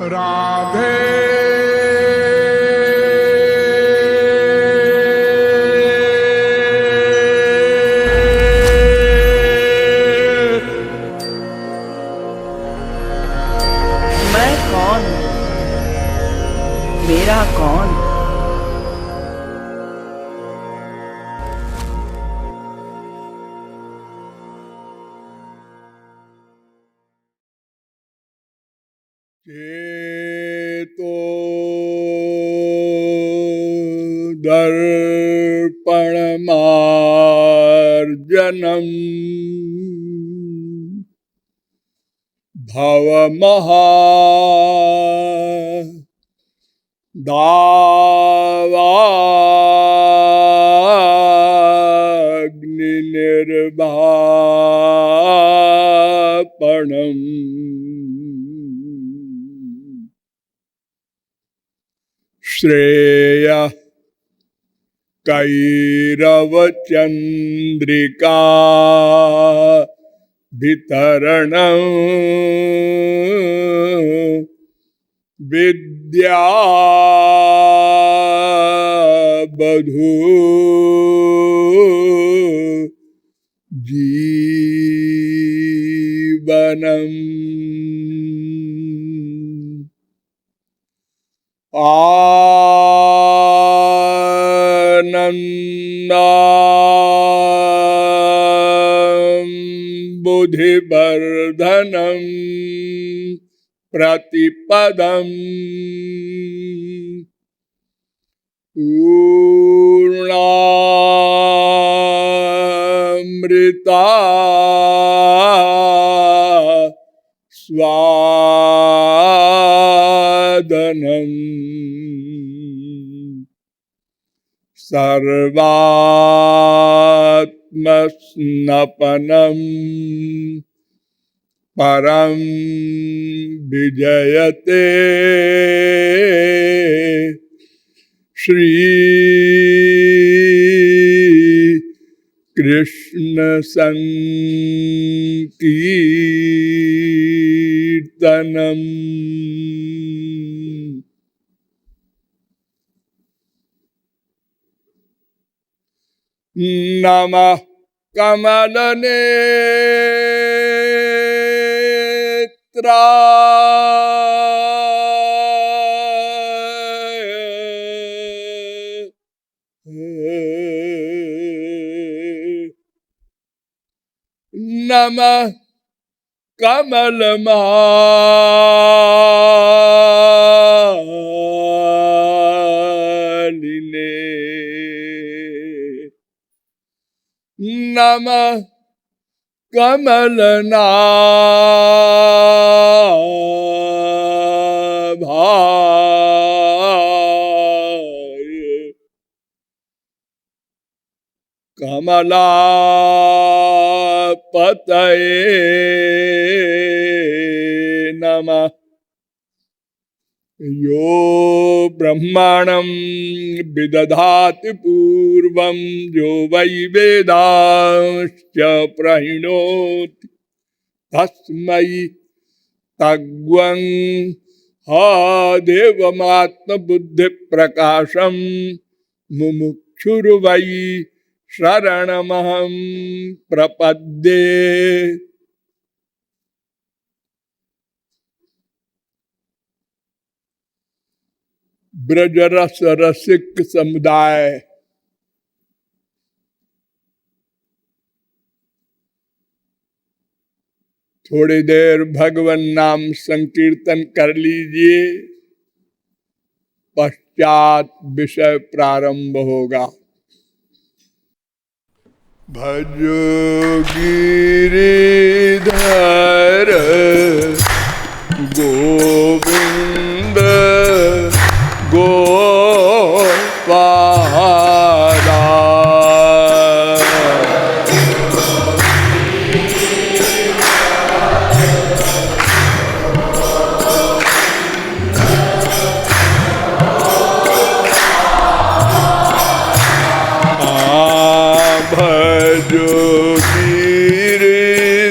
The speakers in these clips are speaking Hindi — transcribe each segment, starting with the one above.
राधे मैं कौन, मेरा कौन। चेतो दर्पणमार्जनम् भवमहा दावाग्निर्वापणम् श्रेयः कैरवचन्द्रिका वितरणं विद्या बधू जीवनम् आनन्दं बुद्धिवर्धनं प्रतिपदम् पूर्णामृता स्वादनम् सर्वात्मस्नपनम् परं विजयते श्री कृष्ण संकीर्तनम्। नमः कमलनेत्राय नमः कमलमालिने नमः कमलनाभाय कमलापतये नमः। यो ब्रह्मणं विदधाति पूर्वं यो वै वेदांश्च प्रणोति तस्मै तद्वं हा देवमात्मबुद्धिप्रकाशं मुमुक्षुर्वै शरणमहं प्रपद्ये। ब्रजरस रसिक समुदाय थोड़ी देर भगवन नाम संकीर्तन कर लीजिए, पश्चात विषय प्रारंभ होगा। भजो गिरिधर गोविंद गोपाला भजो गिरिधर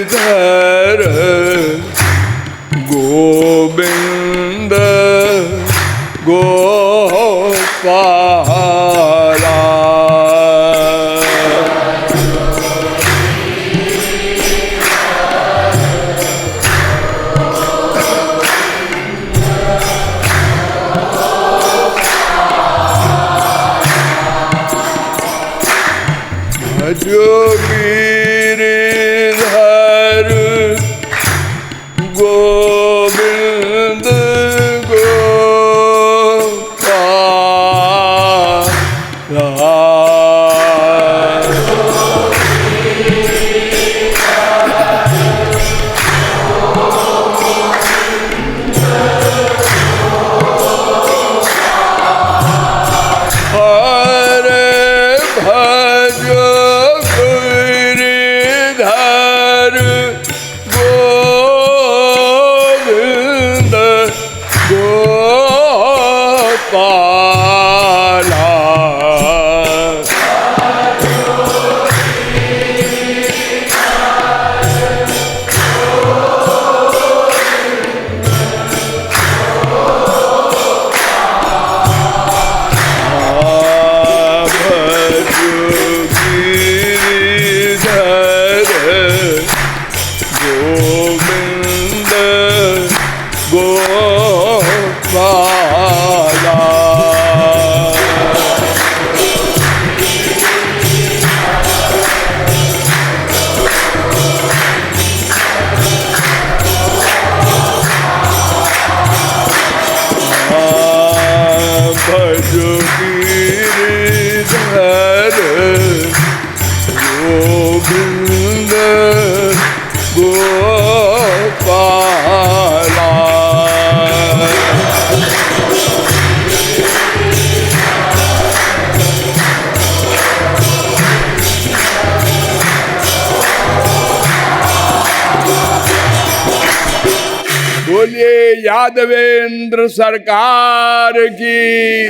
बोलिए यादवेंद्र सरकार की।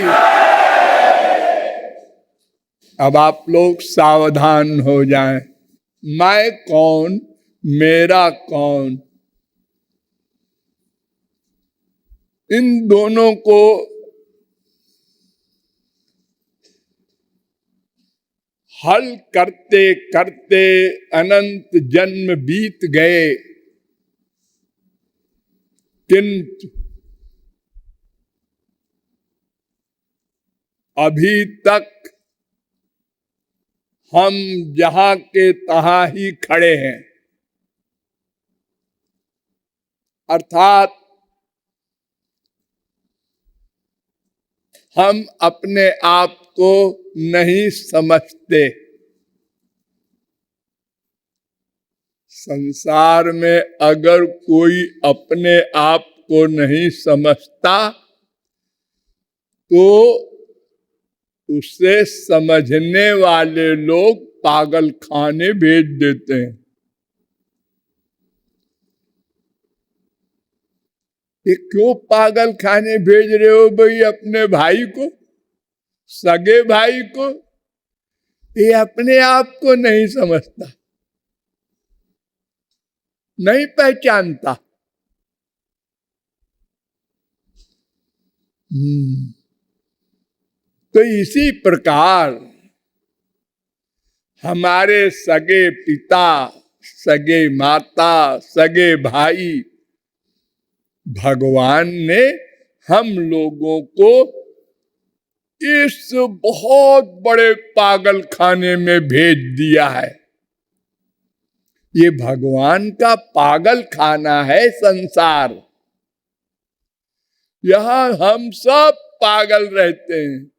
अब आप लोग सावधान हो जाएं। मैं कौन, मेरा कौन, इन दोनों को हल करते करते अनंत जन्म बीत गए, किंतु अभी तक हम जहां के तहां ही खड़े हैं। अर्थात हम अपने आप को नहीं समझते। संसार में अगर कोई अपने आप को नहीं समझता तो उसे समझने वाले लोग पागल खाने भेज देते हैं। ये क्यों पागल खाने भेज रहे हो भाई अपने भाई को, सगे भाई को? ये अपने आप को नहीं समझता, नहीं पहचानता। तो इसी प्रकार हमारे सगे पिता, सगे माता, सगे भाई, भगवान ने हम लोगों को इस बहुत बड़े पागल खाने में भेज दिया है। ये भगवान का पागल खाना है संसार। यहां हम सब पागल रहते हैं।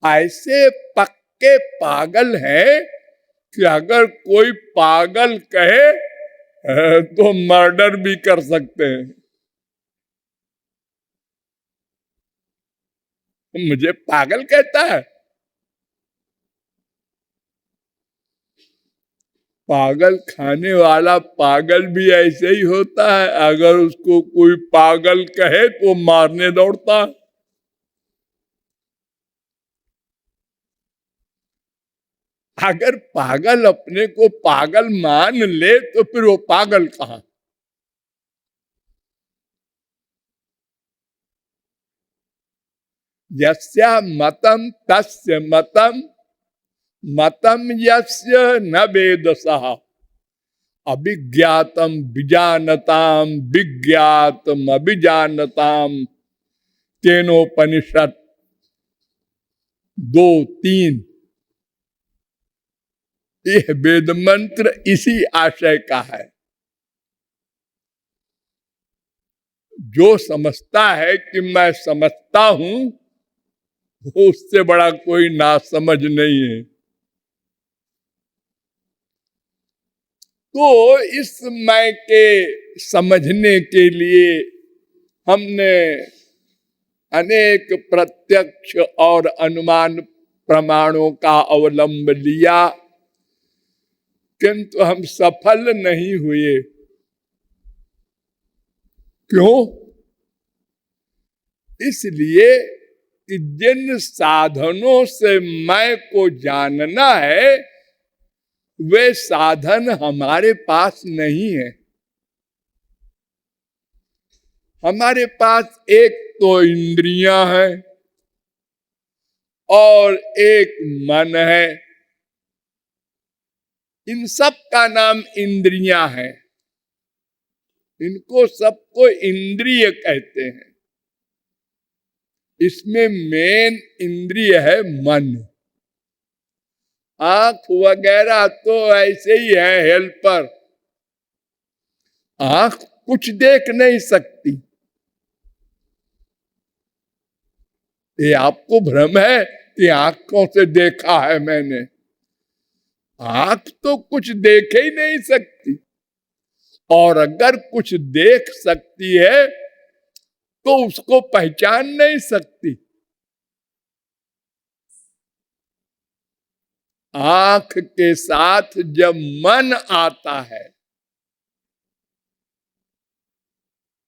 ऐसे पक्के पागल हैं कि अगर कोई पागल कहे तो मर्डर भी कर सकते हैं। मुझे पागल कहता है। पागल खाने वाला पागल भी ऐसे ही होता है। अगर उसको कोई पागल कहे तो मारने दौड़ता है। अगर पागल अपने को पागल मान ले तो फिर वो पागल कहां? यस्या मतम तस्य मतम, मतम यस्य न वेदसः, अभिज्ञातम विजानताम विज्ञातम अभिजानताम, केनोपनिषद 2:3। यह वेद मंत्र इसी आशय का है। जो समझता है कि मैं समझता हूं, उससे बड़ा कोई नासमझ नहीं है। तो इस मैं के समझने के लिए हमने अनेक प्रत्यक्ष और अनुमान प्रमाणों का अवलंब लिया, किंतु हम सफल नहीं हुए। क्यों? इसलिए कि जिन साधनों से मैं को जानना है वे साधन हमारे पास नहीं है। हमारे पास एक तो इंद्रियां हैं और एक मन है। इन सब का नाम इंद्रियां है। इनको सबको इंद्रिय कहते हैं। इसमें मेन इंद्रिय है मन। आंख वगैरह तो ऐसे ही है हेल्पर। आंख कुछ देख नहीं सकती। ये आपको भ्रम है कि आंखों से देखा है मैंने। आंख तो कुछ देख ही नहीं सकती, और अगर कुछ देख सकती है तो उसको पहचान नहीं सकती। आंख के साथ जब मन आता है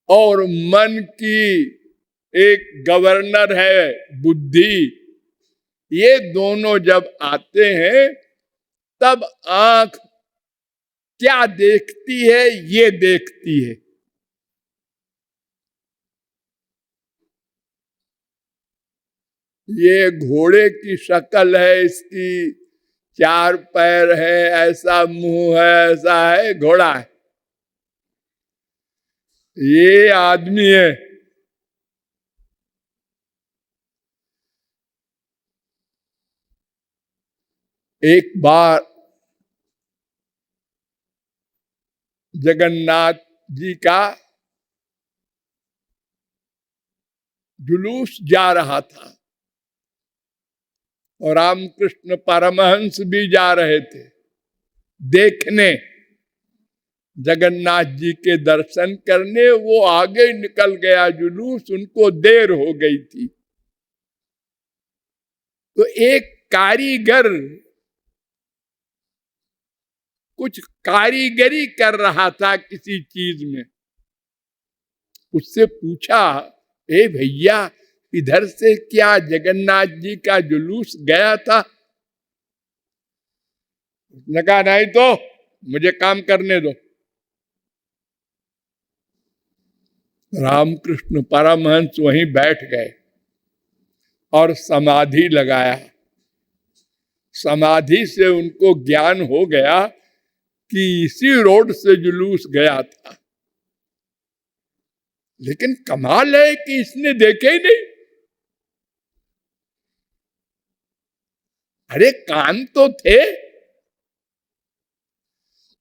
और मन की एक गवर्नर है बुद्धि, ये दोनों जब आते हैं तब आंख क्या देखती है, ये देखती है। ये घोड़े की शक्ल है, इसकी 4 पैर है, ऐसा मुंह है, ऐसा है, घोड़ा है। ये आदमी है। एक बार जगन्नाथ जी का जुलूस जा रहा था और रामकृष्ण परमहंस भी जा रहे थे देखने, जगन्नाथ जी के दर्शन करने। वो आगे निकल गया जुलूस, उनको देर हो गई थी। तो एक कारीगर कुछ कारीगरी कर रहा था किसी चीज में। उससे पूछा, ए भैया, इधर से क्या जगन्नाथ जी का जुलूस गया था? उसने कहा, नहीं तो मुझे काम करने दो। रामकृष्ण परमहंस वहीं बैठ गए और समाधि लगाया। समाधि से उनको ज्ञान हो गया कि इसी रोड से जुलूस गया था। लेकिन कमाल है कि इसने देखे ही नहीं। अरे कान तो थे।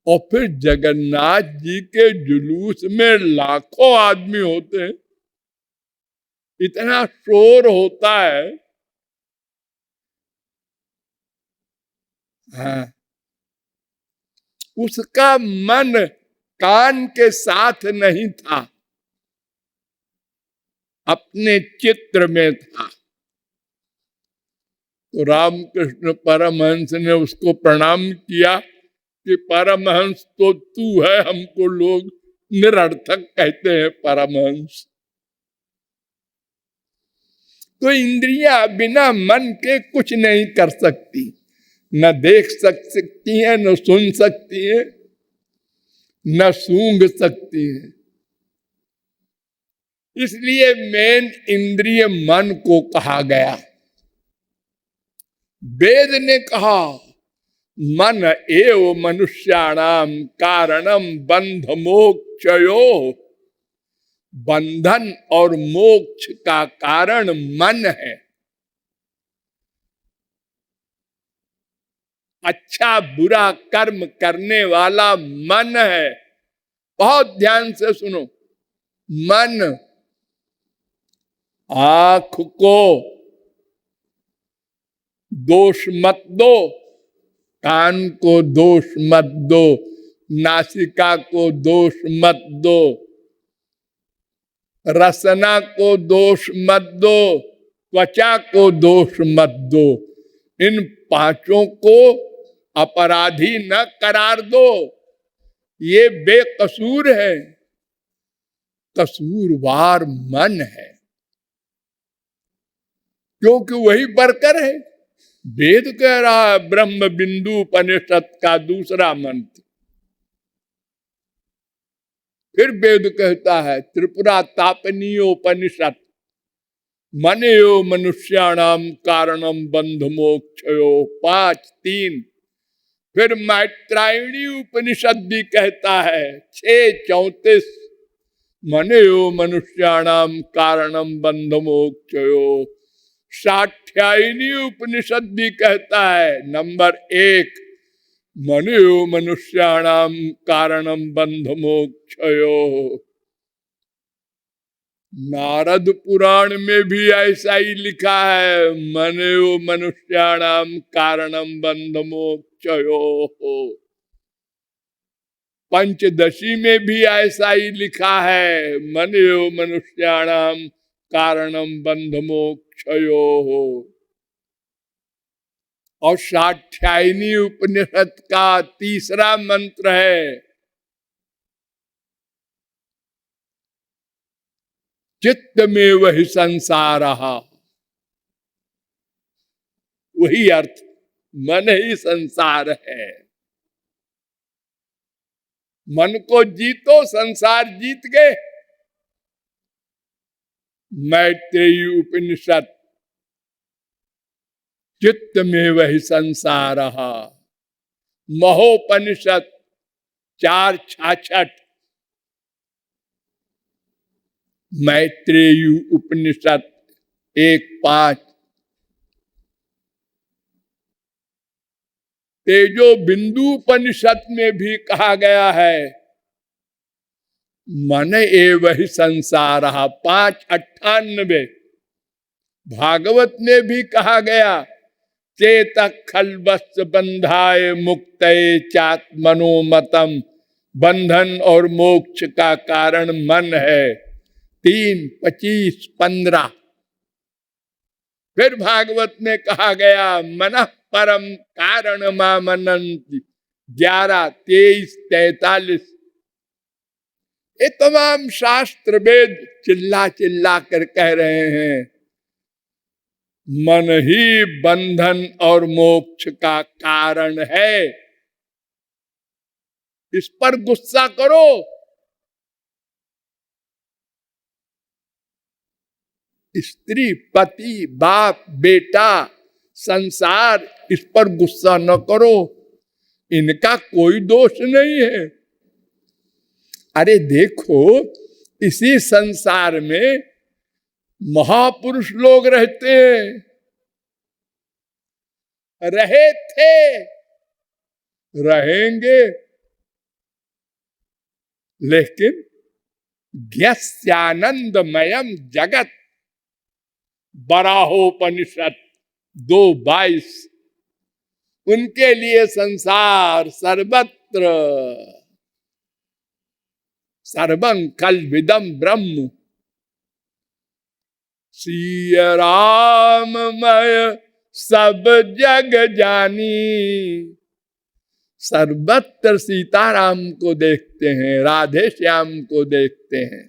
और फिर जगन्नाथ जी के जुलूस में लाखों आदमी होते हैं, इतना शोर होता है। हाँ, उसका मन कान के साथ नहीं था, अपने चित्र में था। तो रामकृष्ण परमहंस ने उसको प्रणाम किया कि परमहंस तो तू है, हमको लोग निरर्थक कहते हैं परमहंस। तो इंद्रियां बिना मन के कुछ नहीं कर सकती, न देख सकती हैं, न सुन सकती हैं, न सूंघ सकती हैं। इसलिए मेन इंद्रिय मन को कहा गया। वेद ने कहा, मन एव मनुष्याणाम कारणम बंध मोक्षयो। बंधन और मोक्ष का कारण मन है। अच्छा बुरा कर्म करने वाला मन है। बहुत ध्यान से सुनो। मन आंख को दोष मत दो, कान को दोष मत दो, नासिका को दोष मत दो, रसना को दोष मत दो, त्वचा को दोष मत दो। इन पांचों को अपराधी न करार दो। ये बेकसूर है, कसूरवार मन है, क्योंकि वही बरकर है। वेद कह रहा है, ब्रह्म बिंदु उपनिषद का दूसरा मंत्र। फिर वेद कहता है त्रिपुरा तापनीयोपनिषद, मनेयो मनुष्याणाम कारणम बंध मोक्षयो 5:3। फिर मैत्रायणी उपनिषद भी कहता है 6:34, मनेयो मनुष्याणाम कारणम बंध मोक्षयो। साठ्यायनी उपनिषद भी कहता है नंबर 1, मनेयो मनुष्याणाम कारणम बंध मोक्षयो। नारद पुराण में भी ऐसा ही लिखा है, मनेयो मनुष्याणाम कारणम बंध मोक्षयो। पंचदशी में भी ऐसा ही लिखा है, मनेयो मनुष्याणाम कारणम बंध मोक्षयो। और साठ्यायनी उपनिषद का तीसरा मंत्र है, चित्त में वही संसार, वही अर्थ, मन ही संसार है। मन को जीतो, संसार जीत गए। मैत्रेयी उपनिषद, चित्त में वही संसार। महोपनिषद 4:66, मैत्रेयी उपनिषद 1:5, तेजो बिंदु उपनिषद में भी कहा गया है मन एव ही संसार, 5:98। भागवत में भी कहा गया चेतक खलबस बंधाय मुक्तये चात्मनोमतम, बंधन और मोक्ष का कारण मन है। 3:25-15। फिर भागवत में कहा गया मनः परम कारण मामनन्ति, 11:23-43। ये तमाम शास्त्र वेद चिल्ला चिल्ला कर कह रहे हैं मन ही बंधन और मोक्ष का कारण है। इस पर गुस्सा करो। स्त्री, पति, बाप, बेटा, संसार, इस पर गुस्सा न करो, इनका कोई दोष नहीं है। अरे देखो, इसी संसार में महापुरुष लोग रहते हैं, रहे थे, रहेंगे, लेकिन ज्ञस्यानंदमयम जगत, बराहोपनिषद 2:22, उनके लिए संसार सर्वत्र सर्वं कल्विदम ब्रह्म। सिय राममय सब जग जानी, सर्वत्र सीताराम को देखते हैं, राधे श्याम को देखते हैं।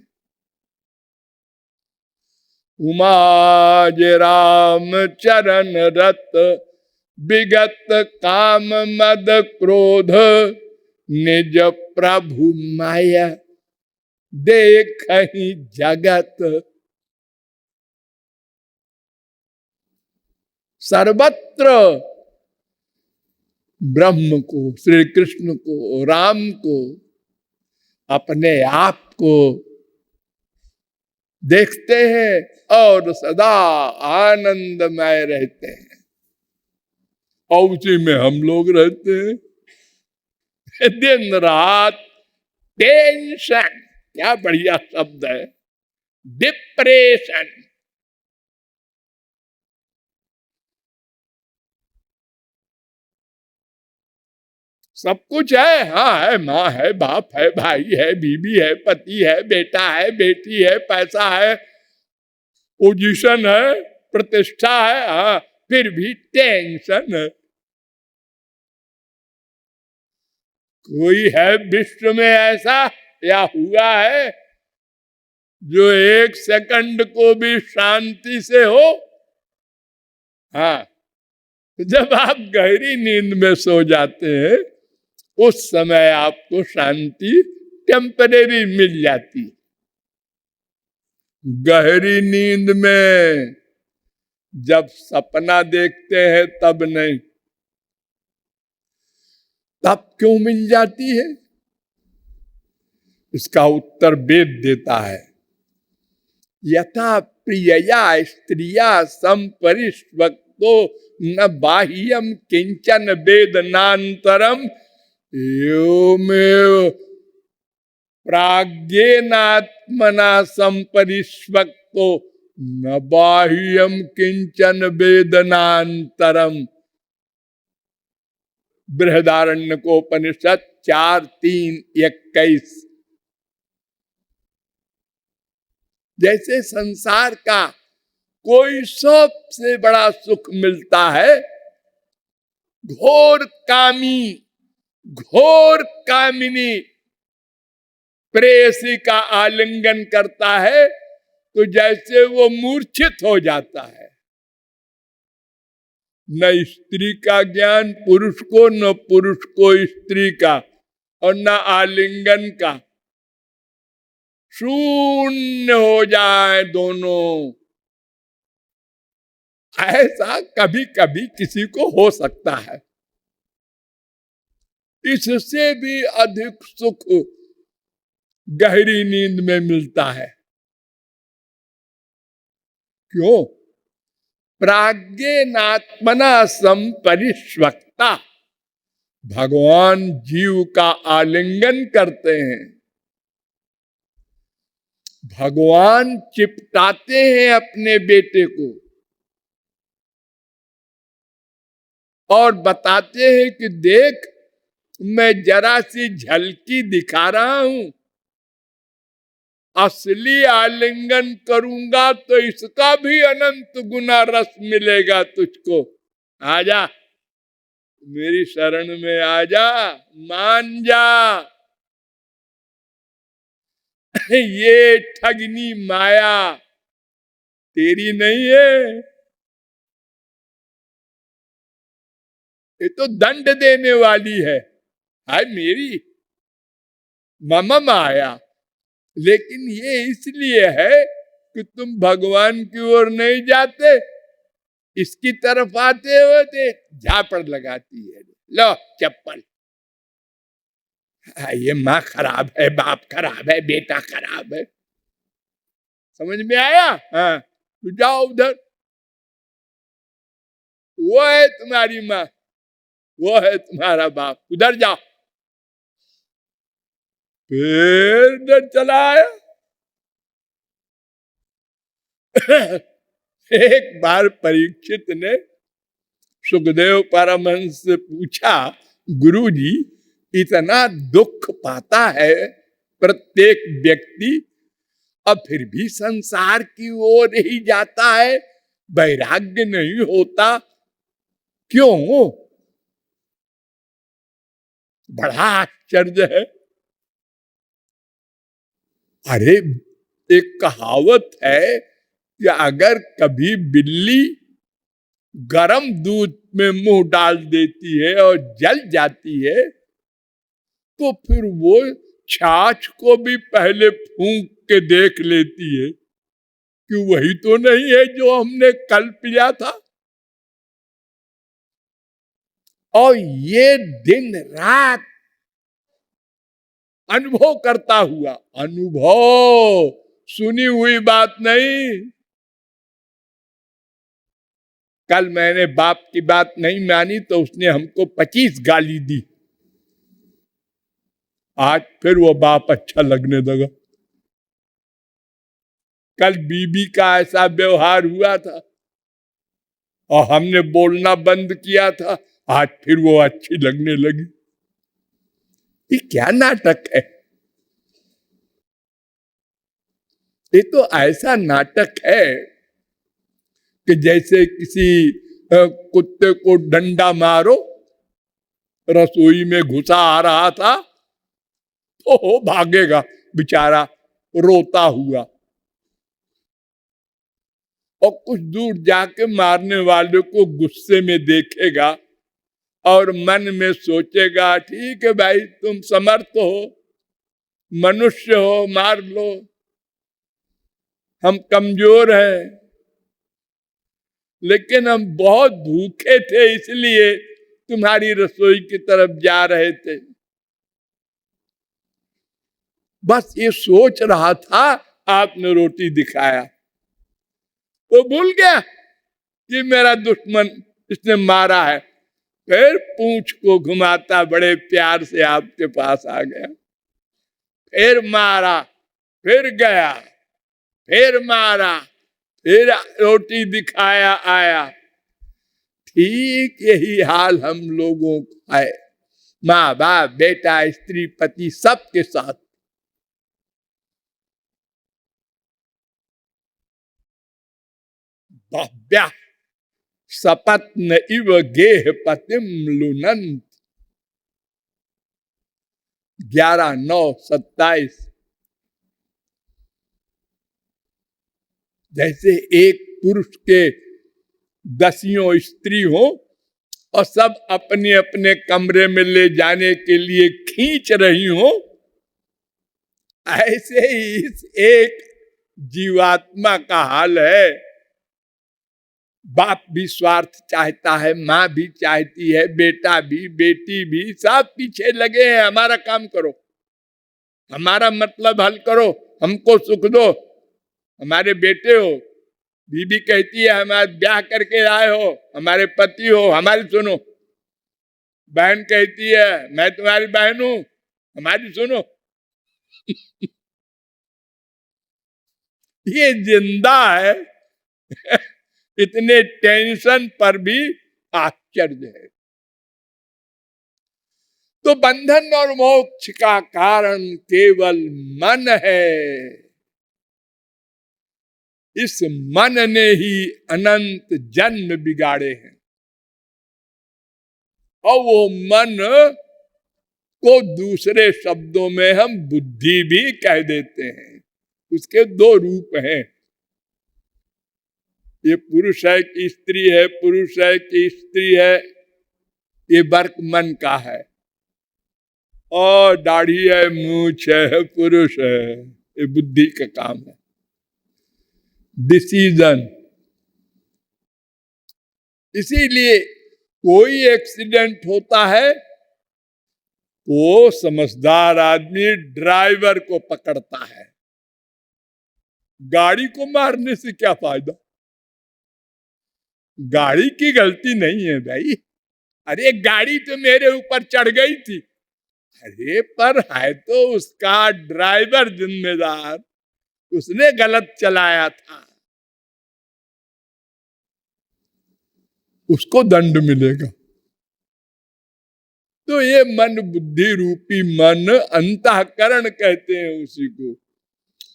उमाज राम चरण रत, विगत काम मद क्रोध, निज प्रभु माया देखहि जगत। सर्वत्र ब्रह्म को, श्री कृष्ण को, राम को, अपने आप को देखते हैं और सदा आनंदमय रहते हैं। और उसी में हम लोग रहते हैं दिन रात। टेंशन, क्या बढ़िया शब्द है, डिप्रेशन। सब कुछ है, हाँ है, माँ है, बाप है, भाई है, बीबी है, पति है, बेटा है, बेटी है, पैसा है, पोजीशन है, प्रतिष्ठा है, हाँ, फिर भी टेंशन है। कोई है विश्व में ऐसा या हुआ है जो 1 सेकंड को भी शांति से हो? हाँ, जब आप गहरी नींद में सो जाते हैं उस समय आपको शांति टेम्परेरी मिल जाती। गहरी नींद में जब सपना देखते हैं तब नहीं, तब क्यों मिल जाती है? इसका उत्तर वेद देता है। यथा प्रियया स्त्रिया संपरिष्वक्तो न बाह्यम किंचन वेदनांतरम, एवमेव प्राज्ञेनात्मना संपरिष्वक्तो न बाह्यम किंचन वेदनांतरम। बृहदारण्यकोपनिषद 4:3-21। जैसे संसार का कोई सबसे बड़ा सुख मिलता है, घोर कामी, घोर कामिनी प्रेयसी का आलिंगन करता है तो जैसे वो मूर्छित हो जाता है। न स्त्री का ज्ञान पुरुष को, न पुरुष को स्त्री का, और न आलिंगन का। शून्य हो जाए दोनों, ऐसा कभी कभी किसी को हो सकता है। इससे भी अधिक सुख गहरी नींद में मिलता है। क्यों? प्राज्ञेनात्मना संपरिष्वक्ता, भगवान जीव का आलिंगन करते हैं, भगवान चिपटाते हैं अपने बेटे को और बताते हैं कि देख, मैं जरा सी झलकी दिखा रहा हूं, असली आलिंगन करूंगा तो इसका भी अनंत गुना रस मिलेगा तुझको। आजा, मेरी शरण में आजा, मान जा। ये ठगनी माया तेरी नहीं है, ये तो दंड देने वाली है मेरी मम माया। लेकिन ये इसलिए है कि तुम भगवान की ओर नहीं जाते, इसकी तरफ आते हो तो झापड़ लगाती है, लो चप्पल। ये माँ खराब है, बाप खराब है, बेटा खराब है। समझ में आया? हाँ, तो जाओ उधर, वो है तुम्हारी माँ, वो है तुम्हारा बाप, उधर जाओ। फिर डर चला आया। एक बार परीक्षित ने सुखदेव परमहंस से पूछा, गुरुजी, इतना दुख पाता है प्रत्येक व्यक्ति, अब फिर भी संसार की ओर ही जाता है, वैराग्य नहीं होता, क्यों? बड़ा आश्चर्य है। अरे, एक कहावत है कि अगर कभी बिल्ली गरम दूध में मुंह डाल देती है और जल जाती है, तो फिर वो छाछ को भी पहले फूंक के देख लेती है कि वही तो नहीं है जो हमने कल पिया था। और ये दिन रात अनुभव करता हुआ, अनुभव, सुनी हुई बात नहीं। कल मैंने बाप की बात नहीं मानी तो उसने हमको 25 गाली दी, आज फिर वो बाप अच्छा लगने लगा। कल बीबी का ऐसा व्यवहार हुआ था और हमने बोलना बंद किया था, आज फिर वो अच्छी लगने लगी। ये क्या नाटक है? ये तो ऐसा नाटक है कि जैसे किसी कुत्ते को डंडा मारो, रसोई में घुसा आ रहा था तो भागेगा बेचारा रोता हुआ, और कुछ दूर जाके मारने वाले को गुस्से में देखेगा और मन में सोचेगा, ठीक है भाई, तुम समर्थ हो, मनुष्य हो, मार लो, हम कमजोर हैं। लेकिन हम बहुत भूखे थे इसलिए तुम्हारी रसोई की तरफ जा रहे थे। बस ये सोच रहा था, आपने रोटी दिखाया, वो भूल गया कि मेरा दुश्मन इसने मारा है। फिर पूंछ को घुमाता बड़े प्यार से आपके पास आ गया, फिर मारा, फिर गया, फिर मारा, फिर रोटी दिखाया, आया। ठीक यही हाल हम लोगों का है, माँ बाप, बेटा, स्त्री, पति, सबके साथ। भव्या सपत्न इव गेह पतिम लुनंत। 11/9/27। जैसे एक पुरुष के 10 स्त्री हो और सब अपने अपने कमरे में ले जाने के लिए खींच रही हो, ऐसे ही इस एक जीवात्मा का हाल है। बाप भी स्वार्थ चाहता है, माँ भी चाहती है, बेटा भी, बेटी भी, सब पीछे लगे हैं, हमारा काम करो, हमारा मतलब हल करो, हमको सुख दो, हमारे बेटे हो। बीबी कहती है हमारे ब्याह करके आए हो, हमारे पति हो, हमारी सुनो। बहन कहती है मैं तुम्हारी बहन हूं, हमारी सुनो। ये जिंदा है। इतने टेंशन पर भी आश्चर्य है। तो बंधन और मोक्ष का कारण केवल मन है। इस मन ने ही अनंत जन्म बिगाड़े हैं। और वो मन को दूसरे शब्दों में हम बुद्धि भी कह देते हैं। उसके दो रूप हैं, ये पुरुष है कि स्त्री है, पुरुष है कि स्त्री है, ये वर्क मन का है। और दाढ़ी है, मूछ है, पुरुष है, ये बुद्धि का काम है। डिसीजन। इसीलिए कोई एक्सीडेंट होता है, वो समझदार आदमी ड्राइवर को पकड़ता है। गाड़ी को मारने से क्या फायदा? गाड़ी की गलती नहीं है भाई। अरे गाड़ी तो मेरे ऊपर चढ़ गई थी, अरे पर है तो उसका ड्राइवर जिम्मेदार, उसने गलत चलाया था, उसको दंड मिलेगा। तो ये मन बुद्धि रूपी मन, अंतःकरण कहते हैं उसी को,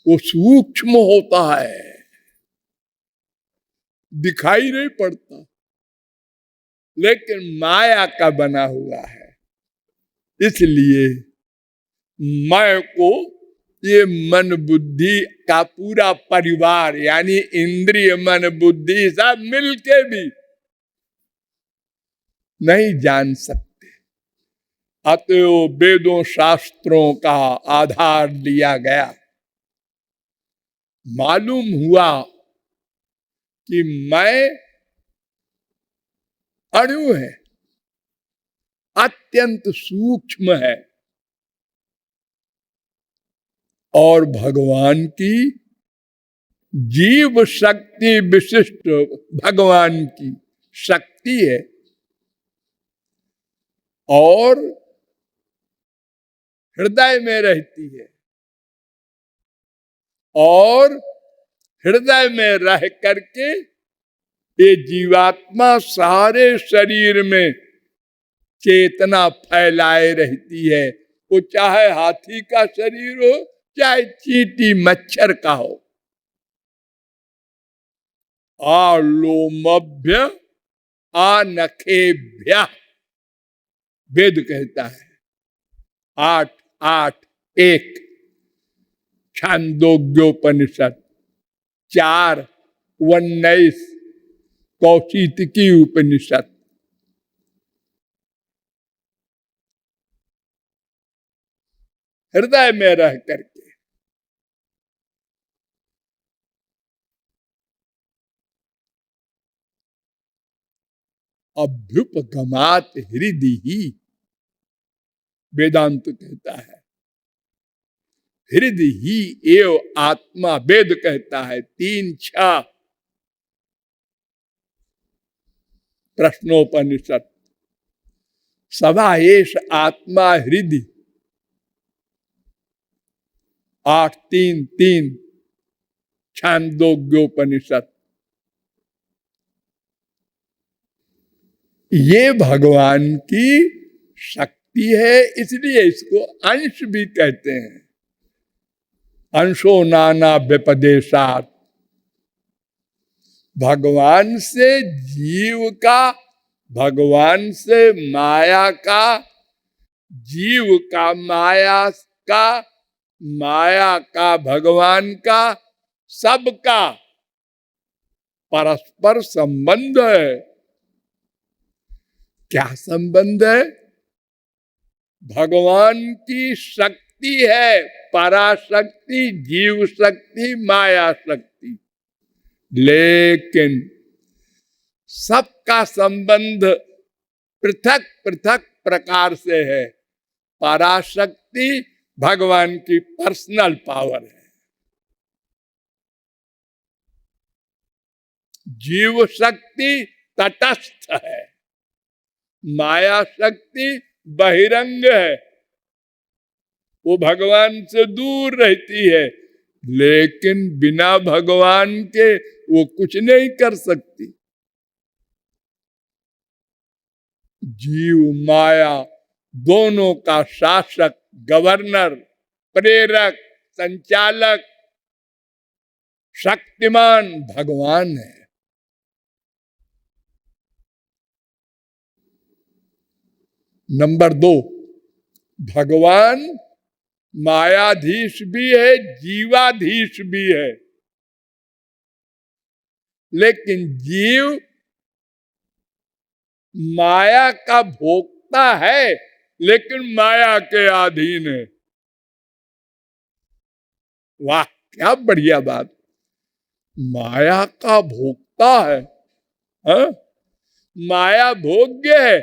वो सूक्ष्म होता है, दिखाई नहीं पड़ता, लेकिन माया का बना हुआ है। इसलिए मैं को ये मन बुद्धि का पूरा परिवार, यानी इंद्रिय मन बुद्धि सब मिलके भी नहीं जान सकते। अतएव वेदों शास्त्रों का आधार लिया गया। मालूम हुआ कि मैं अणु है, अत्यंत सूक्ष्म है, और भगवान की जीव शक्ति विशिष्ट भगवान की शक्ति है, और हृदय में रहती है, और हृदय में रह करके ये जीवात्मा सारे शरीर में चेतना फैलाए रहती है। वो चाहे हाथी का शरीर हो, चाहे चींटी मच्छर का हो। आलोमभ्य आनखेभ्य वेद कहता है। 8:8:1 छांदोग्योपनिषद, 4:19 कौशितकी उपनिषद। हृदय में रह करके अभ्युपगमात हृदय ही वेदांत कहता है। हृदय ही एव आत्मा वेद कहता है। 3:6 प्रश्नोपनिषद। सभा एष आत्मा हृदय। 8:3:3 छांदोग्योपनिषद। ये भगवान की शक्ति है, इसलिए इसको अंश भी कहते हैं। अंशो नाना व्यपदेशात। भगवान से जीव का, भगवान से माया का, जीव का माया का, माया का भगवान का, सबका परस्पर संबंध है। क्या संबंध है? भगवान की शक्ति है, पराशक्ति, जीव शक्ति, माया शक्ति, लेकिन सबका संबंध पृथक पृथक प्रकार से है। पराशक्ति भगवान की पर्सनल पावर है, जीव शक्ति तटस्थ है, माया शक्ति बहिरंग है, वो भगवान से दूर रहती है, लेकिन बिना भगवान के वो कुछ नहीं कर सकती। जीव माया दोनों का शासक, गवर्नर, प्रेरक, संचालक, शक्तिमान भगवान है। नंबर 2, भगवान मायाधीश भी है, जीवाधीश भी है, लेकिन जीव माया का भोक्ता है, लेकिन माया के अधीन है। वाह, क्या बढ़िया बात। माया का भोक्ता है, हा? माया भोग्य है।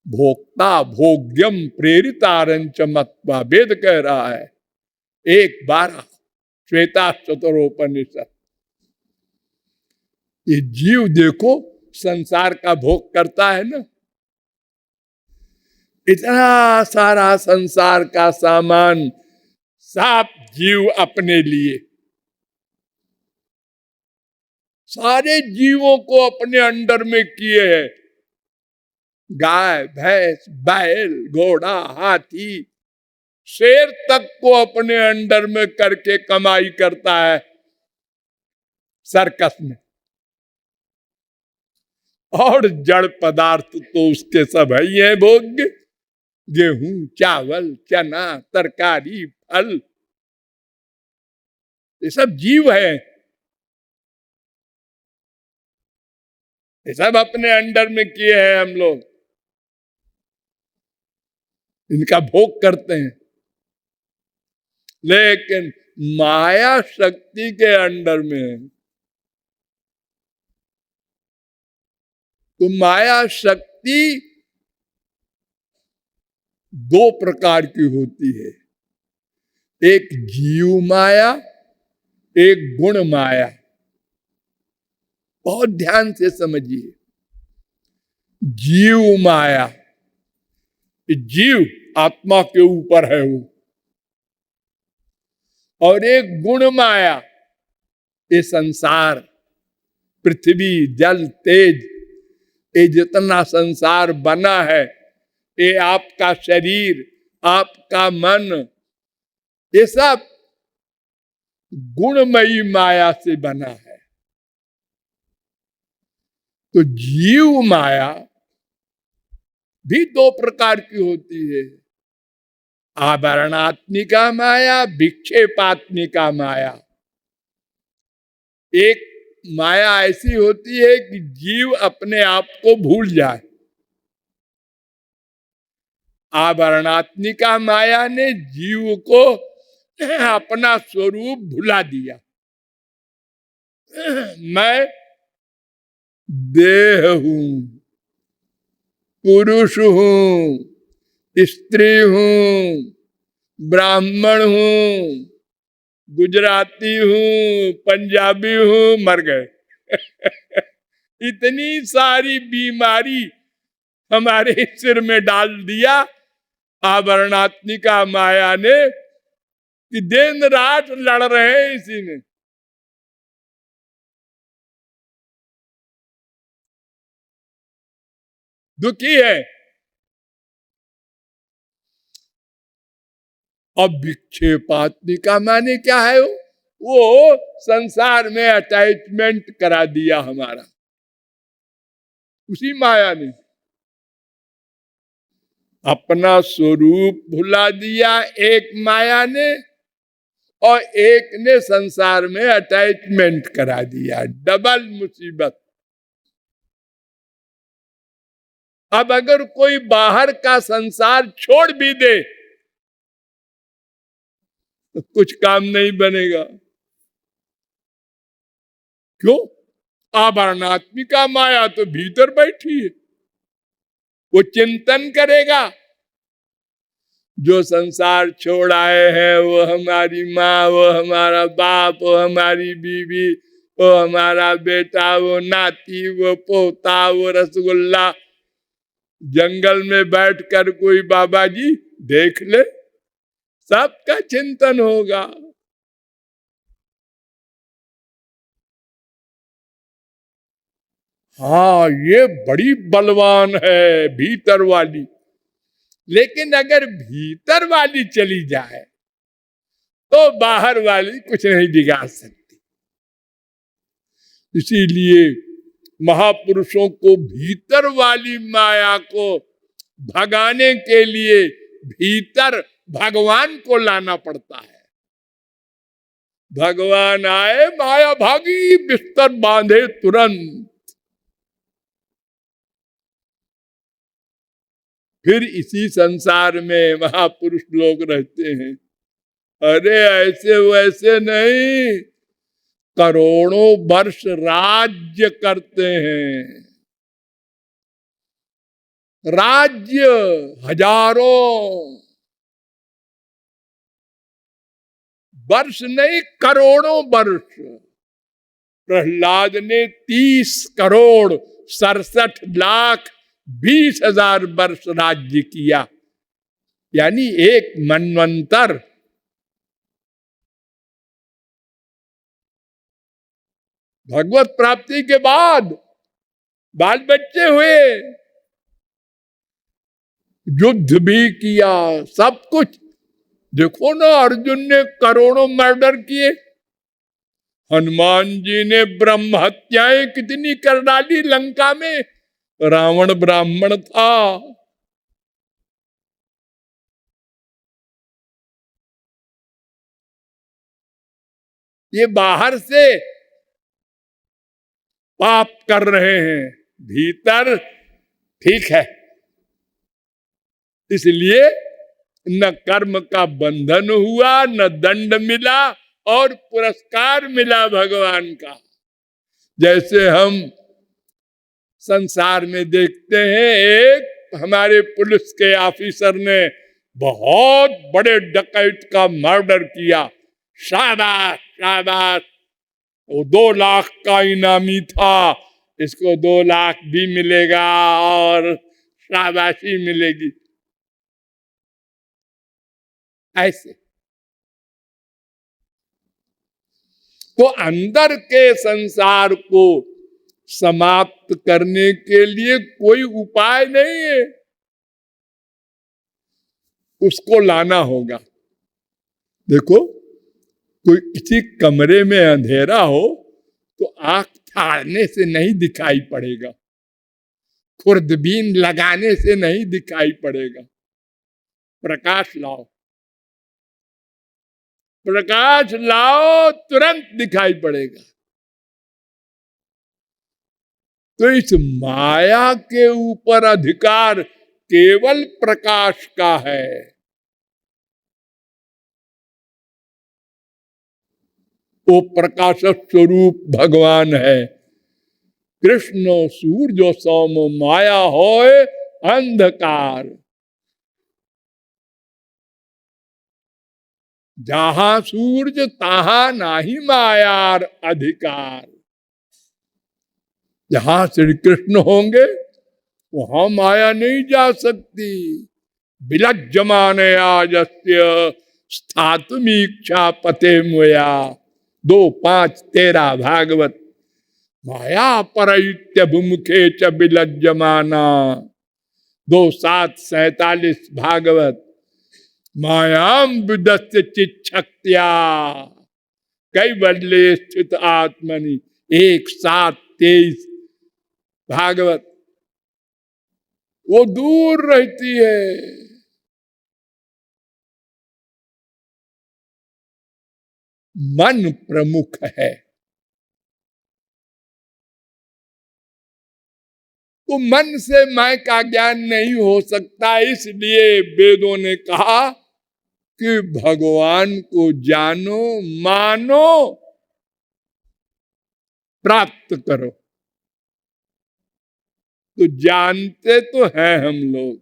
भोक्ता भोग्यम प्रेरितारंच मत्वा, वेद कह रहा है 1:12 श्वेता चतुरोपनिषद। ये जीव देखो संसार का भोग करता है ना, इतना सारा संसार का सामान सब जीव अपने लिए, सारे जीवों को अपने अंडर में किए हैं। गाय, भैंस, बैल, घोड़ा, हाथी, शेर तक को अपने अंडर में करके कमाई करता है सर्कस में। और जड़ पदार्थ तो उसके सब है, ये भोग्य, गेहूं, चावल, चना, तरकारी, फल, ये सब जीव है, ये सब अपने अंडर में किए हैं हम लोग, इनका भोग करते हैं। लेकिन माया शक्ति के अंडर में है। तो माया शक्ति 2 प्रकार की होती है, एक जीव माया, एक गुण माया। बहुत ध्यान से समझिए। जीव माया, जीव आत्मा के ऊपर है वो, और एक गुण माया, ये संसार, पृथ्वी, जल, तेज, ये जितना संसार बना है, ये आपका शरीर, आपका मन, ये सब गुणमयी माया से बना है। तो जीव माया भी 2 प्रकार की होती है, आवरणात्मिका माया, विक्षेपात्मिका माया। एक माया ऐसी होती है कि जीव अपने आप को भूल जाए। आवरणात्मिका माया ने जीव को अपना स्वरूप भुला दिया। मैं देह हूं, पुरुष हूं, स्त्री हूं, ब्राह्मण हूं, गुजराती हूं, पंजाबी हूं, मर गए। इतनी सारी बीमारी हमारे सिर में डाल दिया आवरणात्मिका माया ने कि दिन रात लड़ रहे हैं इसी में। दुखी है। अब विक्षेपात्मिका माने क्या है? वो संसार में अटैचमेंट करा दिया हमारा उसी माया ने, अपना स्वरूप भुला दिया एक माया ने, और एक ने संसार में अटैचमेंट करा दिया, डबल मुसीबत। अब अगर कोई बाहर का संसार छोड़ भी दे तो कुछ काम नहीं बनेगा। क्यों? आभरणात्मिका माया तो भीतर बैठी है, वो चिंतन करेगा। जो संसार छोड़ आए हैं वो हमारी माँ, वो हमारा बाप, वो हमारी बीवी, वो हमारा बेटा, वो नाती, वो पोता, वो रसगुल्ला। जंगल में बैठकर कोई बाबा जी देख ले, सबका चिंतन होगा। हाँ, ये बड़ी बलवान है भीतर वाली। लेकिन अगर भीतर वाली चली जाए तो बाहर वाली कुछ नहीं बिगाड़ सकती। इसीलिए महापुरुषों को भीतर वाली माया को भगाने के लिए भीतर भगवान को लाना पड़ता है। भगवान आए, माया भागी, बिस्तर बांधे तुरंत। फिर इसी संसार में महापुरुष लोग रहते हैं। अरे ऐसे वैसे नहीं, करोड़ों वर्ष राज्य करते हैं। राज्य हजारों वर्ष नहीं, करोड़ों वर्ष। प्रहलाद ने 30 करोड़ 67 लाख 20,000 वर्ष राज्य किया, यानी एक मनवंतर। भगवत प्राप्ति के बाद बाल बच्चे हुए, युद्ध भी किया, सब कुछ। देखो ना, अर्जुन ने करोड़ों मर्डर किए, हनुमान जी ने ब्रह्म हत्याएं कितनी कर डाली लंका में। रावण ब्राह्मण था। ये बाहर से पाप कर रहे हैं, भीतर ठीक है। इसलिए न कर्म का बंधन हुआ, न दंड मिला और पुरस्कार मिला भगवान का। जैसे हम संसार में देखते हैं, एक हमारे पुलिस के ऑफिसर ने बहुत बड़े डकैत का मर्डर किया, शाबाश शाबाश, वो 2 लाख का इनामी था, इसको 2 लाख भी मिलेगा और शाबाशी मिलेगी। ऐसे तो अंदर के संसार को समाप्त करने के लिए कोई उपाय नहीं है, उसको लाना होगा। देखो, कोई किसी कमरे में अंधेरा हो तो आंख फाड़ने से नहीं दिखाई पड़ेगा, खुर्दबीन लगाने से नहीं दिखाई पड़ेगा। प्रकाश लाओ, प्रकाश लाओ, तुरंत दिखाई पड़ेगा। तो इस माया के ऊपर अधिकार केवल प्रकाश का है। वो प्रकाश स्वरूप भगवान है। कृष्ण सूर्य सोम माया होए अंधकार। जहां सूर्य तहां नाही मायार अधिकार। जहां श्री कृष्ण होंगे वहां माया नहीं जा सकती। विलज्जमाने आजस्य स्थातुमीक्षा पते मुया 2:5-13 भागवत। माया परैत्यभिमुखे च विलज्जमाना 2:7-47 भागवत। मायाम विदस्य चिच्छक्त्या कैवल्ये स्थित आत्मनि 1:7-23 भागवत। वो दूर रहती है। मन प्रमुख है। तो मन से मैं का ज्ञान नहीं हो सकता, इसलिए वेदों ने कहा कि भगवान को जानो, मानो, प्राप्त करो। तो जानते तो हैं हम लोग,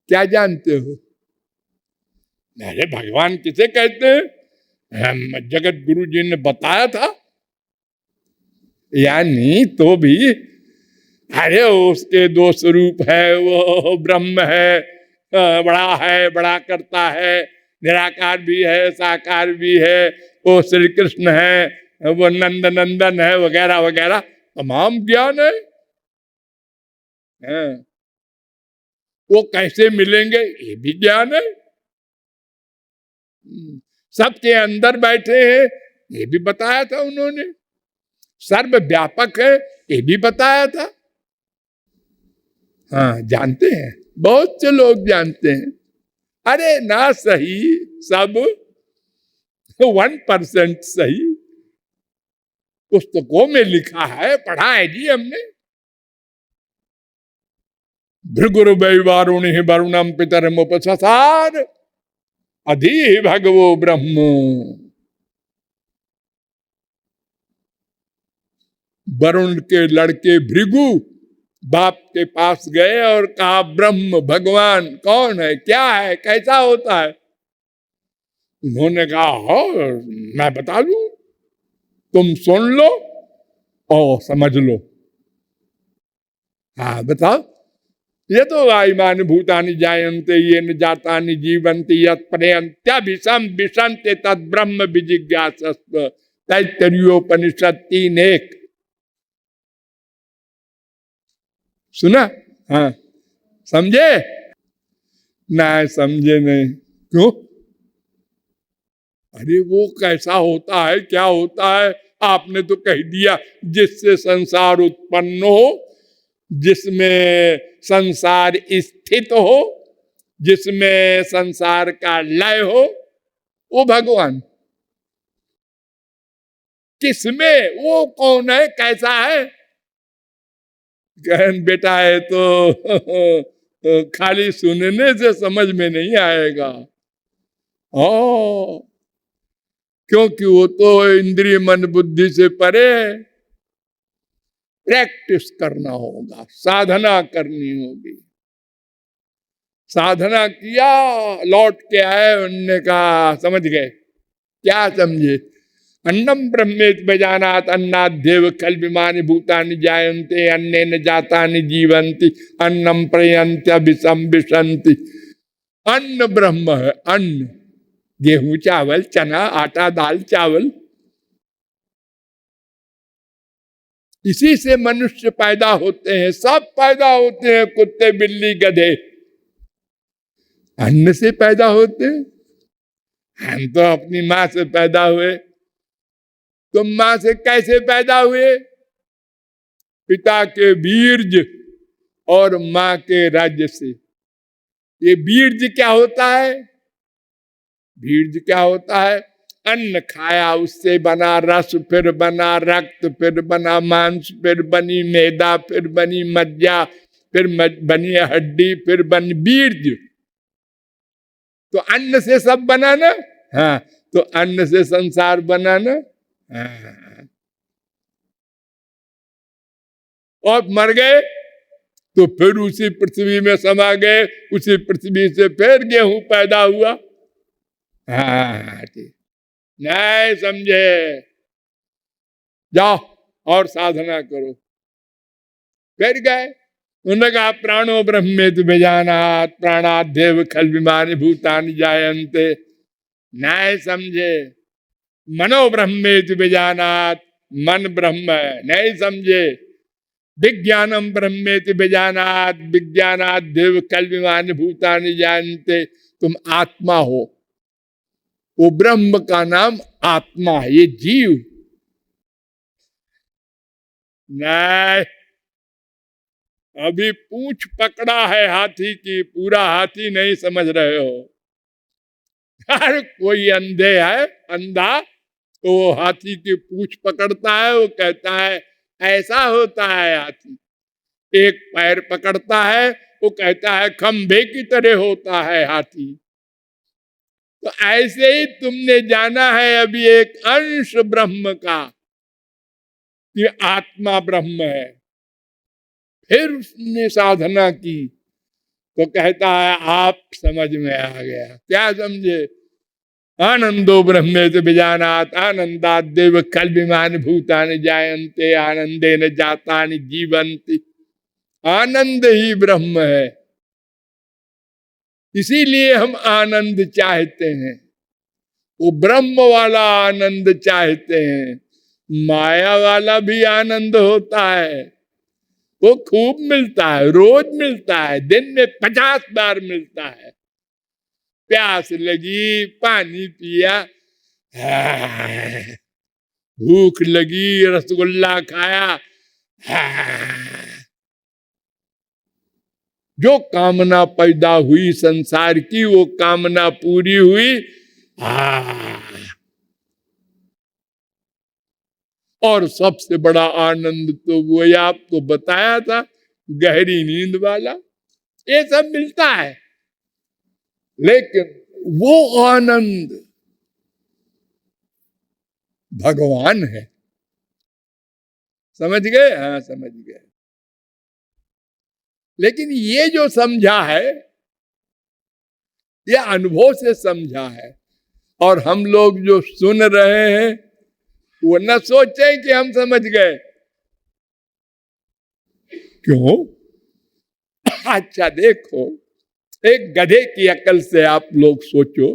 क्या जानते हो? अरे भगवान किसे कहते हैं? जगत गुरु जी ने बताया था, यानी तो भी अरे उसके दो स्वरूप है, वो ब्रह्म है, बड़ा है, बड़ा करता है, निराकार भी है, साकार भी है, वो श्री कृष्ण है, वो नंद नंदन है, वगैरह वगैरह तमाम ज्ञान है। वो कैसे मिलेंगे ये भी ज्ञान है। सबके अंदर बैठे हैं ये भी बताया था उन्होंने। सर्व व्यापक है ये भी बताया था। हाँ, जानते हैं, बहुत से लोग जानते हैं। अरे ना सही सब 1% सही, पुस्तकों में लिखा है, पढ़ा है जी हमने। भृगुरु वैवारुणि वरुणम पितरमुपससार अधि भगवो ब्रह्म। वरुण के लड़के भृगु बाप के पास गए और कहा ब्रह्म भगवान कौन है, क्या है, कैसा होता है? उन्होंने कहा हो मैं बता दूं, तुम सुन लो और समझ लो। हाँ बताओ। ये तो वायुमान भूतानि जायन्ते ये न जातानि जीवन्ति यत् पर्यन्त्यभिसम विशन्ति तद ब्रह्म विजिज्ञासस्व। तैत्तरीयोपनिषद 3:1 सुना? हाँ, समझे? ना समझे नहीं, क्यों? अरे वो कैसा होता है, क्या होता है? आपने तो कह दिया जिससे संसार उत्पन्न हो, जिसमें संसार स्थित हो, जिसमें संसार का लय हो, वो भगवान। किसमें? वो कौन है, कैसा है? कहन बेटा है तो खाली सुनने से समझ में नहीं आएगा। ओ, क्योंकि वो तो इंद्रिय मन बुद्धि से परे है। प्रैक्टिस करना होगा, साधना करनी होगी। साधना किया, लौट के आए, उनने कहा समझ गए? क्या समझे? अन्नम ब्रह्मेत बजानात अन्नाद्येव खल विमानि भूतानि जायन्ते अन्नेन जातानि जीवन्ति अन्नम प्रयन्त्य विषम विशन्ति। अन्न ब्रह्म है, अन्न, गेहूं चावल चना आटा दाल चावल, इसी से मनुष्य पैदा होते हैं, सब पैदा होते हैं, कुत्ते बिल्ली गधे अन्न से पैदा होते हैं। हम तो अपनी माँ से पैदा हुए। तुम माँ से कैसे पैदा हुए? पिता के बीर्ज और माँ के राज्य से। ये बीर्ज क्या होता है? बीर्ज क्या होता है? अन्न खाया, उससे बना रस, फिर बना रक्त, फिर बना मांस, फिर बनी मैदा, फिर बनी मज्जा, फिर बनी हड्डी, फिर बनी बीर्ज। तो अन्न से सब बना ना? हाँ, तो अन्न से संसार बना ना? हाँ। और मर गए तो फिर उसी पृथ्वी में समा गए, उसी पृथ्वी से फिर गेहूं पैदा हुआ। हाँ ठीक, नहीं समझे? जाओ और साधना करो। फिर गए, उन्होंने कहा प्राणो ब्रह्मेति बेजानात प्राणादेव खल विमानि भूतानि जायन्ते। नहीं समझे? मनो ब्रह्मेति बेजानात, मन ब्रह्म है, नहीं समझे? विज्ञानम ब्रह्मेति बेजानात विज्ञानात देव खल विमानि भूतानि जायन्ते। तुम आत्मा हो, वो ब्रह्म का नाम आत्मा है, ये जीव नहीं। अभी पूंछ पकड़ा है हाथी की, पूरा हाथी नहीं समझ रहे हो। अरे कोई अंधे है, अंधा तो वो हाथी की पूंछ पकड़ता है, वो कहता है ऐसा होता है हाथी। एक पैर पकड़ता है, वो कहता है खंभे की तरह होता है हाथी। तो ऐसे ही तुमने जाना है अभी एक अंश ब्रह्म का, ये आत्मा ब्रह्म है। फिर उसने साधना की तो कहता है आप समझ में आ गया। क्या समझे? आनंदो ब्रह्मेति विजानात् आनंदाद्देव कल्पिमानि भूतानि जायन्ते आनंदेन जातानि जीवन्ति। आनंद ही ब्रह्म है, इसीलिए हम आनंद चाहते हैं। वो ब्रह्म वाला आनंद चाहते हैं। माया वाला भी आनंद होता है, वो खूब मिलता है, रोज मिलता है, दिन में 50 बार मिलता है। प्यास लगी पानी पिया, भूख लगी रसगुल्ला खाया, जो कामना पैदा हुई संसार की वो कामना पूरी हुई। और सबसे बड़ा आनंद तो वो आपको बताया था, गहरी नींद वाला। ये सब मिलता है, लेकिन वो आनंद भगवान है। समझ गए? हाँ समझ गए। लेकिन ये जो समझा है, ये अनुभव से समझा है। और हम लोग जो सुन रहे हैं वो न सोचे कि हम समझ गए। क्यों? अच्छा देखो, एक गधे की अकल से आप लोग सोचो,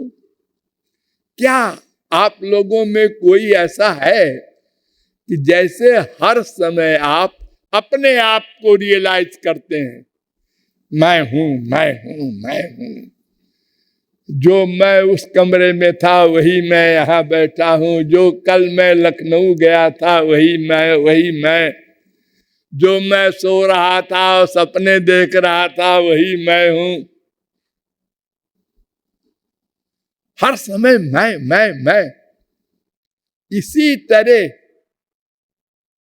क्या आप लोगों में कोई ऐसा है कि जैसे हर समय आप अपने आप को रियलाइज करते हैं, मैं हूं, मैं हूं, मैं हूं। जो मैं उस कमरे में था वही मैं यहां बैठा हूं, जो कल मैं लखनऊ गया था वही मैं, वही मैं। जो मैं सो रहा था और सपने देख रहा था वही मैं हूं। हर समय मैं। इसी तरह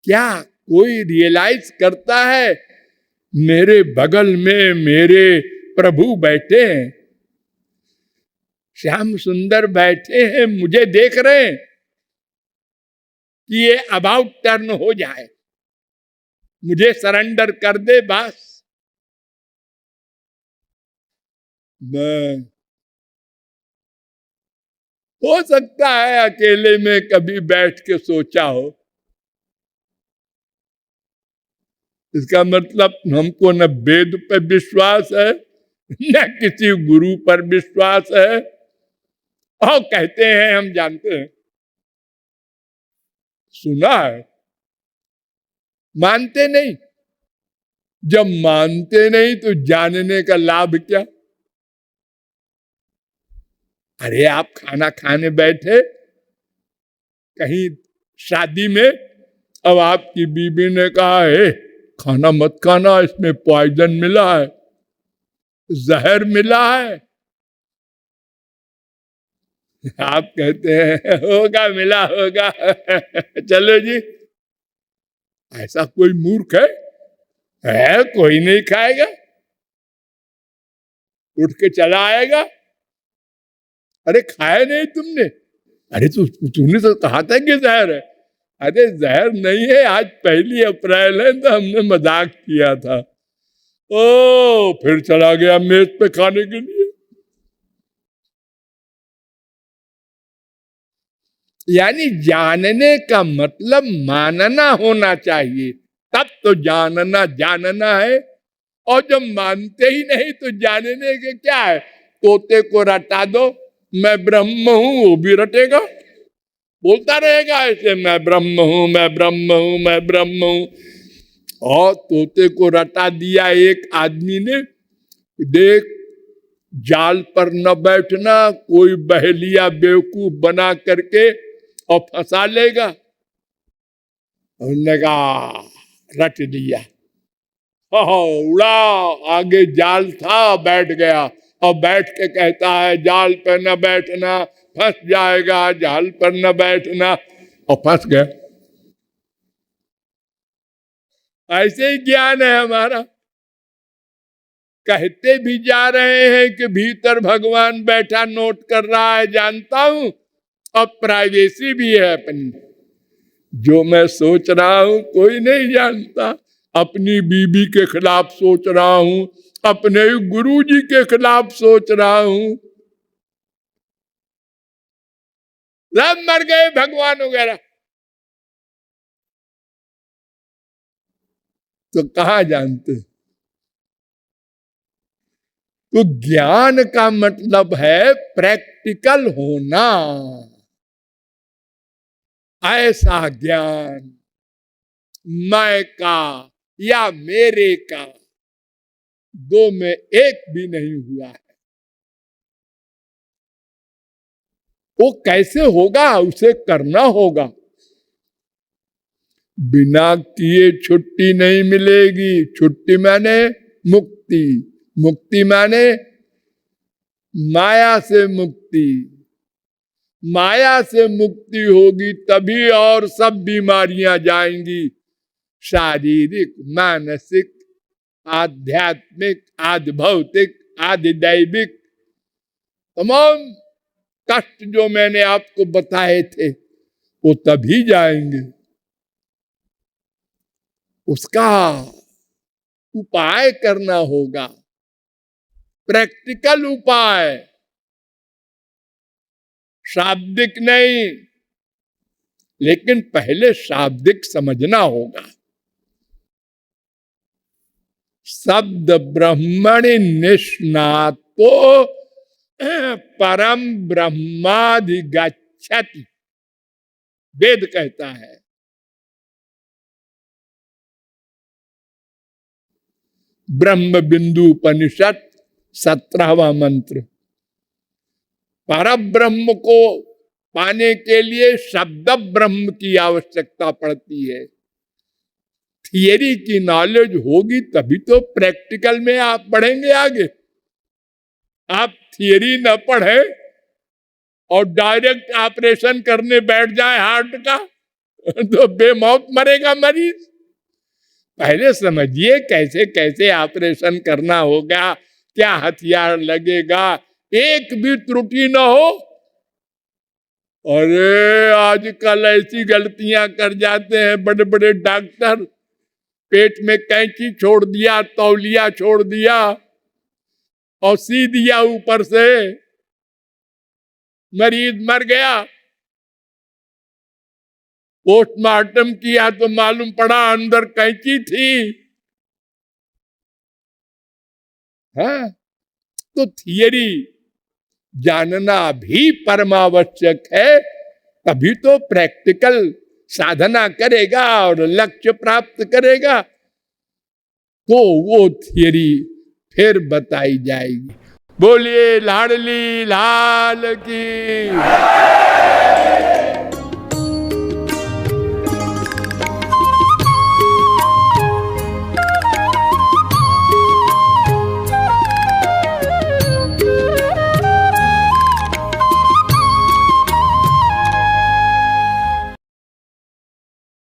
क्या कोई रियलाइज करता है मेरे बगल में मेरे प्रभु बैठे हैं, श्याम सुंदर बैठे हैं, मुझे देख रहे हैं कि ये अबाउट टर्न हो जाए, मुझे सरेंडर कर दे बस। मैं हो सकता है अकेले में कभी बैठ के सोचा हो। इसका मतलब हमको न वेद पर विश्वास है न किसी गुरु पर विश्वास है। और कहते हैं हम जानते हैं, सुना है, मानते नहीं। जब मानते नहीं तो जानने का लाभ क्या? अरे आप खाना खाने बैठे कहीं शादी में, अब आपकी बीबी ने कहा है खाना मत खाना, इसमें पॉइजन मिला है, जहर मिला है। आप कहते हैं होगा, मिला होगा चलो जी। ऐसा कोई मूर्ख है? कोई नहीं खाएगा, उठ के चला आएगा। अरे खाया नहीं तुमने? अरे तूने तो कहा था कि जहर है। अरे जहर नहीं है, आज 1 अप्रैल है तो हमने मजाक किया था। ओ फिर चला गया मेज पे खाने के लिए। यानी जानने का मतलब मानना होना चाहिए, तब तो जानना जानना है। और जब मानते ही नहीं तो जानने के क्या है? तोते को रटा दो मैं ब्रह्म हूं, वो भी रटेगा, बोलता रहेगा ऐसे मैं ब्रह्म हूं, मैं ब्रह्म हूं, मैं ब्रह्म हूं। और तोते को रटा दिया एक आदमी ने, देख जाल पर न बैठना, कोई बहेलिया बेवकूफ बना करके और फंसा लेगा। उन्होंने कहा रट दिया, उड़ा, आगे जाल था बैठ गया, और बैठ के कहता है जाल पर न बैठना, फंस जाएगा, जाल पर न बैठना, और फंस गए। ऐसे ही ज्ञान है हमारा। कहते भी जा रहे हैं कि भीतर भगवान बैठा नोट कर रहा है, जानता हूं, और प्राइवेसी भी है अपनी। जो मैं सोच रहा हूं कोई नहीं जानता। अपनी बीबी के खिलाफ सोच रहा हूं, अपने गुरुजी के खिलाफ सोच रहा हूं, सब मर गए भगवान वगैरह, तो कहां जानते। तो ज्ञान का मतलब है प्रैक्टिकल होना। ऐसा ज्ञान मैं का या मेरे का दो में एक भी नहीं हुआ है। वो कैसे होगा, उसे करना होगा। बिना किए छुट्टी नहीं मिलेगी। छुट्टी माने मुक्ति, मुक्ति माने माया से मुक्ति। माया से मुक्ति होगी तभी और सब बीमारियां जाएंगी, शारीरिक, मानसिक, आध्यात्मिक, आदि भौतिक, आदि दैविक, तमाम कष्ट जो मैंने आपको बताए थे वो तभी जाएंगे। उसका उपाय करना होगा, प्रैक्टिकल उपाय, शाब्दिक नहीं। लेकिन पहले शाब्दिक समझना होगा। शब्द ब्रह्मणि निष्णातो परम ब्रह्माधिगच्छति, वेद कहता है। ब्रह्म बिंदु उपनिषद 17वां मंत्र। परब्रह्म को पाने के लिए शब्द ब्रह्म की आवश्यकता पड़ती है। थियरी की नॉलेज होगी तभी तो प्रैक्टिकल में आप बढ़ेंगे आगे। आप थियरी न पढ़े और डायरेक्ट ऑपरेशन करने बैठ जाए हार्ट का, तो बेमौत मरेगा मरीज। पहले समझिए कैसे कैसे ऑपरेशन करना होगा, क्या हथियार लगेगा, एक भी त्रुटि न हो। अरे आजकल ऐसी गलतियां कर जाते हैं बड़े बड़े डॉक्टर, पेट में कैंची छोड़ दिया, तौलिया छोड़ दिया और सी दिया ऊपर से, मरीज मर गया। पोस्टमार्टम किया तो मालूम पड़ा अंदर कैंची थी। हाँ, तो थियरी जानना भी परमावश्यक है, तभी तो प्रैक्टिकल साधना करेगा और लक्ष्य प्राप्त करेगा। तो वो थियरी फिर बताई जाएगी। बोलिए लाडली लाल की।